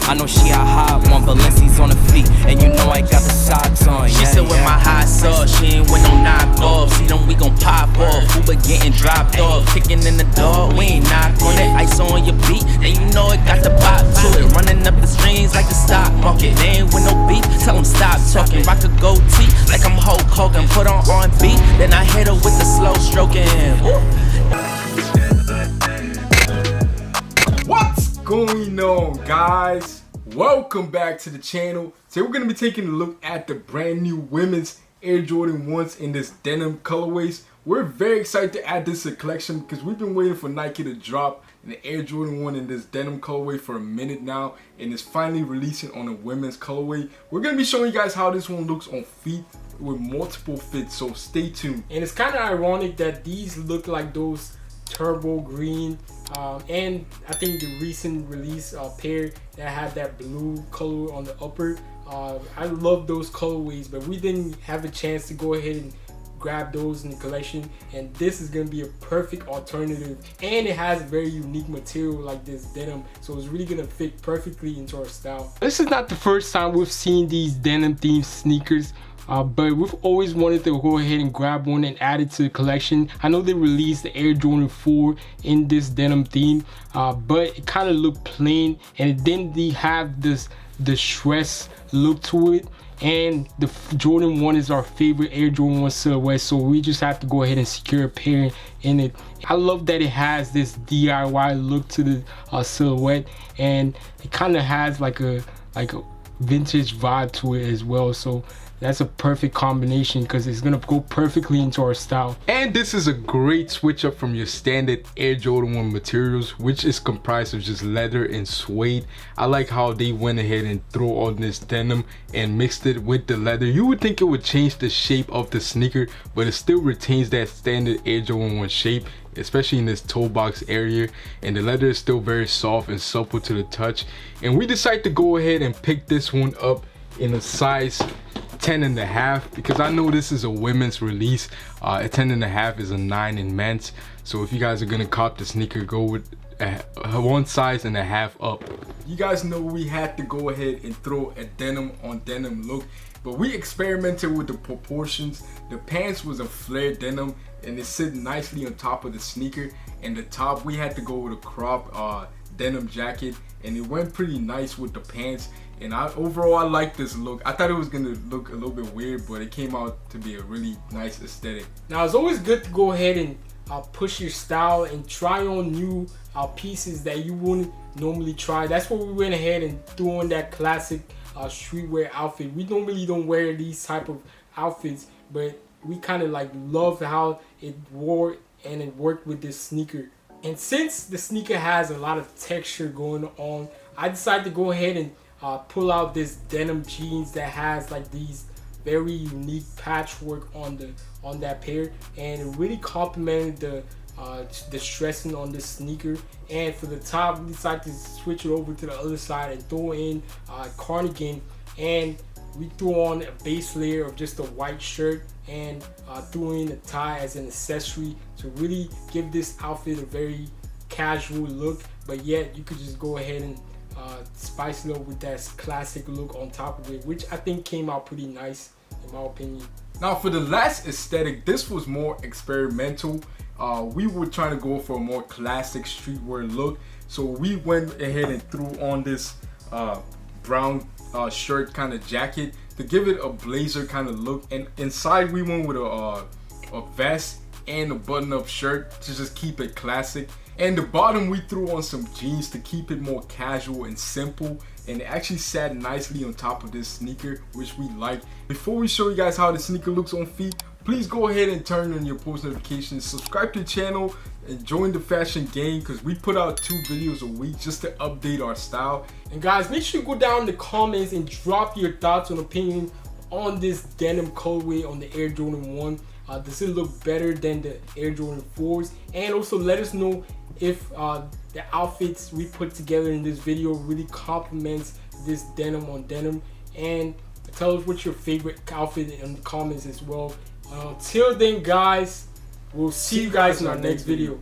I know she a hot one, Balenci's on her feet, and you know I got the socks on. She said with my hot sauce, she ain't with no knockoff. See them, we gon' pop off. Uber getting dropped off, kicking in the door, we ain't knock on it. Ice on your beat, and you know it got the bop to it. Running up the streams like the stock market. They ain't with no beef, tell them stop talking. Rock a goatee like I'm Hulk Hogan. Put on R&B, then I hit her with the slow stroking. What's going on, guys? Welcome back to the channel. Today we're going to be taking a look at the brand new women's Air Jordan 1s in this denim colorways. We're very excited to add this to the collection because we've been waiting for Nike to drop an Air Jordan 1 in this denim colorway for a minute now, and it's finally releasing on a women's colorway. We're going to be showing you guys how this one looks on feet with multiple fits, so stay tuned. And it's kind of ironic that these look like those turbo green and I think the recent release pair that had that blue color on the upper. I love those colorways, but we didn't have a chance to go ahead and grab those in the collection, and this is going to be a perfect alternative, and it has very unique material like this denim, so it's really going to fit perfectly into our style. This is not the first time we've seen these denim themed sneakers, but we've always wanted to go ahead and grab one and add it to the collection. I know they released the Air Jordan 4 in this denim theme, but it kind of looked plain, and it didn't have this distress look to it. And the Jordan 1 is our favorite Air Jordan 1 silhouette, so we just have to go ahead and secure a pair in it. I love that it has this DIY look to the silhouette, and it kind of has like a vintage vibe to it as well, so that's a perfect combination because it's gonna go perfectly into our style. And this is a great switch up from your standard Air Jordan 1 materials, which is comprised of just leather and suede. I like how they went ahead and threw on this denim and mixed it with the leather. You would think it would change the shape of the sneaker, but it still retains that standard Air Jordan 1 shape, especially in this toe box area, and the leather is still very soft and supple to the touch. And we decided to go ahead and pick this one up in a size 10.5 because I know this is a women's release. A 10.5 is a 9 in men's, so if you guys are gonna cop the sneaker, go with one size and a half up. You guys know we had to go ahead and throw a denim on denim look, but we experimented with the proportions. The pants was a flared denim and it sit nicely on top of the sneaker, and the top we had to go with a crop denim jacket, and it went pretty nice with the pants. And overall I like this look. I thought it was gonna look a little bit weird, but it came out to be a really nice aesthetic. Now it's always good to go ahead and push your style and try on new pieces that you wouldn't normally try. That's what we went ahead and threw on that classic streetwear outfit. We normally don't wear these type of outfits, but we kind of like love how it wore and it worked with this sneaker. And since the sneaker has a lot of texture going on, I decided to go ahead and pull out this denim jeans that has like these very unique patchwork on that pair, and it really complemented the stressing on this sneaker. And for the top, we decided to switch it over to the other side and throw in cardigan, and we threw on a base layer of just a white shirt and threw in a tie as an accessory to really give this outfit a very casual look, but yet you could just go ahead and spice it up with that classic look on top of it, which I think came out pretty nice in my opinion. Now for the last aesthetic, this was more experimental. We were trying to go for a more classic streetwear look, so we went ahead and threw on this brown shirt kind of jacket to give it a blazer kind of look, and inside we went with a vest and a button-up shirt to just keep it classic. And the bottom we threw on some jeans to keep it more casual and simple, and it actually sat nicely on top of this sneaker, which we like. Before we show you guys how the sneaker looks on feet, please go ahead and turn on your post notifications, subscribe to the channel, and join the fashion game because we put out 2 videos a week just to update our style. And guys, make sure you go down in the comments and drop your thoughts and opinion on this denim colorway on the Air Jordan 1. Does it look better than the Air Jordan 4s? And also let us know if the outfits we put together in this video really complements this denim on denim, and tell us what's your favorite outfit in the comments as well. Until then guys, we'll see you guys in our next video.